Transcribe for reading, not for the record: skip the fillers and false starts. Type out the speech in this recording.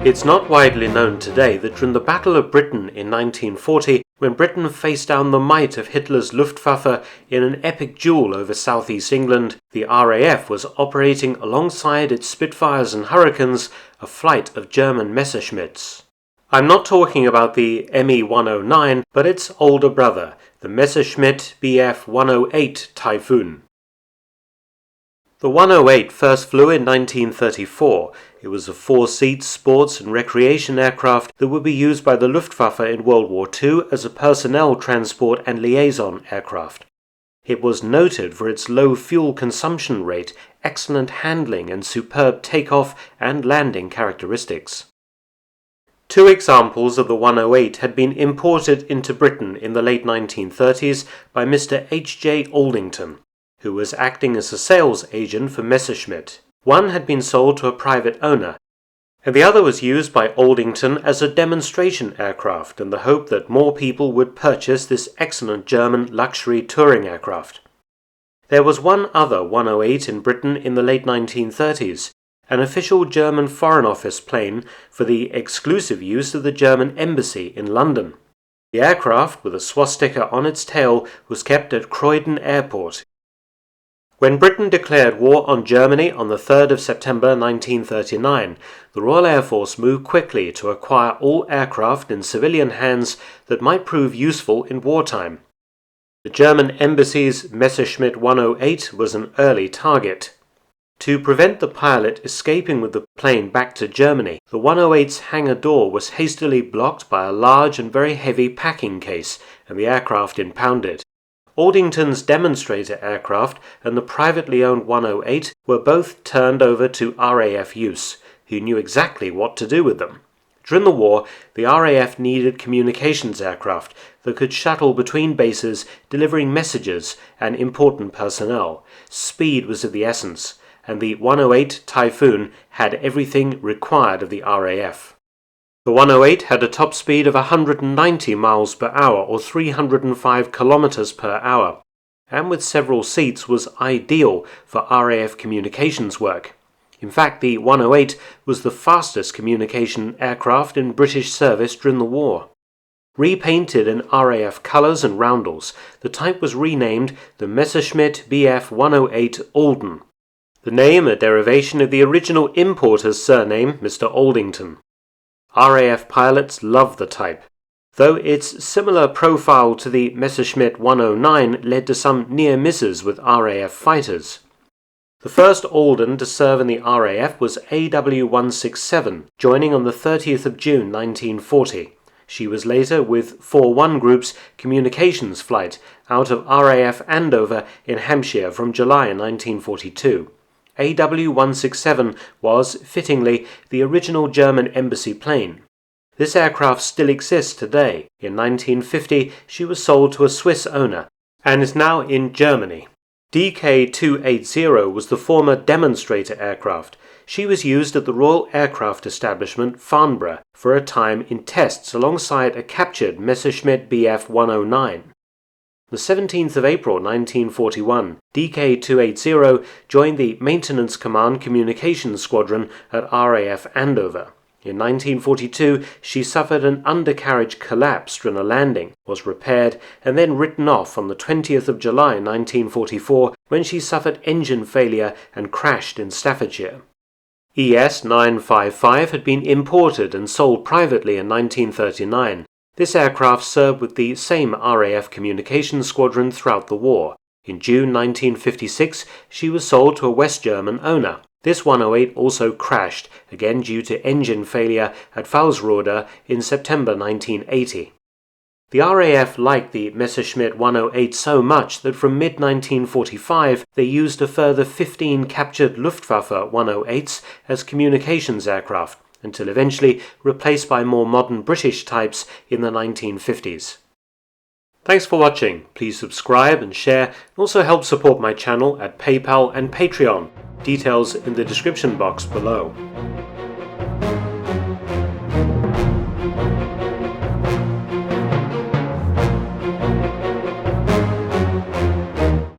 It's not widely known today that during the Battle of Britain in 1940, when Britain faced down the might of Hitler's Luftwaffe in an epic duel over southeast England, the RAF was operating alongside its Spitfires and Hurricanes a flight of German Messerschmitts. I'm not talking about the Me-109, but its older brother, the Messerschmitt Bf-108 Typhoon. The 108 first flew in 1934. It was a four-seat sports and recreation aircraft that would be used by the Luftwaffe in World War II as a personnel transport and liaison aircraft. It was noted for its low fuel consumption rate, excellent handling, and superb takeoff and landing characteristics. Two examples of the 108 had been imported into Britain in the late 1930s by Mr. H.J. Aldington, who was acting as a sales agent for Messerschmitt. One had been sold to a private owner, and the other was used by Aldington as a demonstration aircraft in the hope that more people would purchase this excellent German luxury touring aircraft. There was one other 108 in Britain in the late 1930s, an official German Foreign Office plane for the exclusive use of the German Embassy in London. The aircraft, with a swastika on its tail, was kept at Croydon Airport. When Britain declared war on Germany on the 3rd of September 1939, the Royal Air Force moved quickly to acquire all aircraft in civilian hands that might prove useful in wartime. The German Embassy's Messerschmitt 108 was an early target. To prevent the pilot escaping with the plane back to Germany, the 108's hangar door was hastily blocked by a large and very heavy packing case, and the aircraft impounded. Aldington's demonstrator aircraft and the privately owned 108 were both turned over to RAF use, who knew exactly what to do with them. During the war, the RAF needed communications aircraft that could shuttle between bases, delivering messages and important personnel. Speed was of the essence, and the 108 Typhoon had everything required of the RAF. The 108 had a top speed of 190 miles per hour or 305 kilometers per hour, and with several seats was ideal for RAF communications work. In fact, the 108 was the fastest communication aircraft in British service during the war. Repainted in RAF colours and roundels, the type was renamed the Messerschmitt Bf-108 Alden, the name a derivation of the original importer's surname, Mr. Aldington. RAF pilots loved the type, though its similar profile to the Messerschmitt 109 led to some near misses with RAF fighters. The first Alden to serve in the RAF was AW167, joining on the 30th of June 1940. She was later with 4-1 Group's communications flight out of RAF Andover in Hampshire from July 1942. AW167 was, fittingly, the original German embassy plane. This aircraft still exists today. In 1950, she was sold to a Swiss owner and is now in Germany. DK-280 was the former demonstrator aircraft. She was used at the Royal Aircraft Establishment, Farnborough, for a time in tests alongside a captured Messerschmitt Bf-109. The 17th of April 1941, DK-280 joined the Maintenance Command Communications Squadron at RAF Andover. In 1942, she suffered an undercarriage collapse during a landing, was repaired, and then written off on the 20th of July 1944 when she suffered engine failure and crashed in Staffordshire. ES-955 had been imported and sold privately in 1939. This aircraft served with the same RAF Communications Squadron throughout the war. In June 1956, she was sold to a West German owner. This 108 also crashed, again due to engine failure at Falsroda in September 1980. The RAF liked the Messerschmitt 108 so much that from mid-1945 they used a further 15 captured Luftwaffe 108s as communications aircraft, until eventually replaced by more modern British types in the 1950s. Thanks for watching. Please subscribe and share, and also help support my channel at PayPal and Patreon. Details in the description box below.